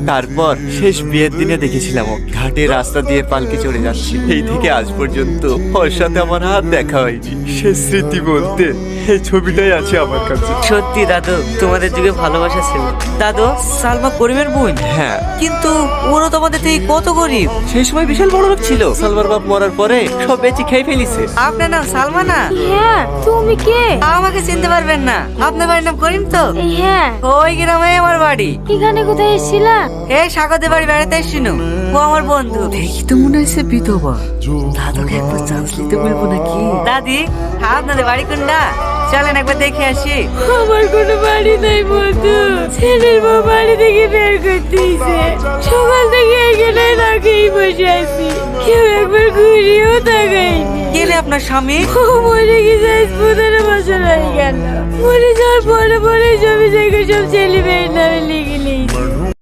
তারপর শেষ বিয়ের দিনে দেখেছিলাম ও ঘাটে রাস্তা দিয়ে পালকি চড়ে যাচ্ছে। এই থেকে আজ পর্যন্ত ওর সাথে আমার হাত দেখা হয়নি। সে স্মৃতি বলতে এই ছবিটাই আছে আমার কাছে। সত্যি দাদু, তোমাদের যুগে ভালোবাসা ছিল। দাদু, সালমা করিমের বোন? হ্যাঁ, কিন্তু ওরা তোমাদের থেকে কত গরিব। সেই সময় বিশাল বড় লোক ছিল। সালমার বাপ মরার পরে সব বেঁচে খেয়ে ফেলিছে। আপনার নাম সালমা না? হ্যাঁ, তুমি কে? আমাকে চিনতে পারবেন না? আপনার বাড়ির নাম করিম তো? হ্যাঁ। ওই গ্রামে আমার বাড়ি। এখানে কোথায় এসেছিলা? এই স্বাগতের বাড়ি বেড়াতে এসেছিল। ও আমার বন্ধু। দেখি তো মনে হচ্ছে বিধবা। দাদুকে একবার চান্স নিতে বলবো নাকি? দাদি, আপনাদের বাড়ি কোনটা? চলেন একবার দেখে আসি। আমার কোনো বাড়ি নাই বন্ধু। ছেলের বউ বাড়ি থেকে বের করে দিয়েছে। সকাল থেকে এখানে না খেয়ে বসে আছি। কেউ একবার ঘুরিয়েও তাকায়নি। গেলে আপনার স্বামী? ও মরে গেছে, আজ 15 বছর হয়ে গেল। মরে যাওয়ার পরে পরে জমি জায়গা সব ছেলে মেয়ের নামে লিখে নিয়েছে।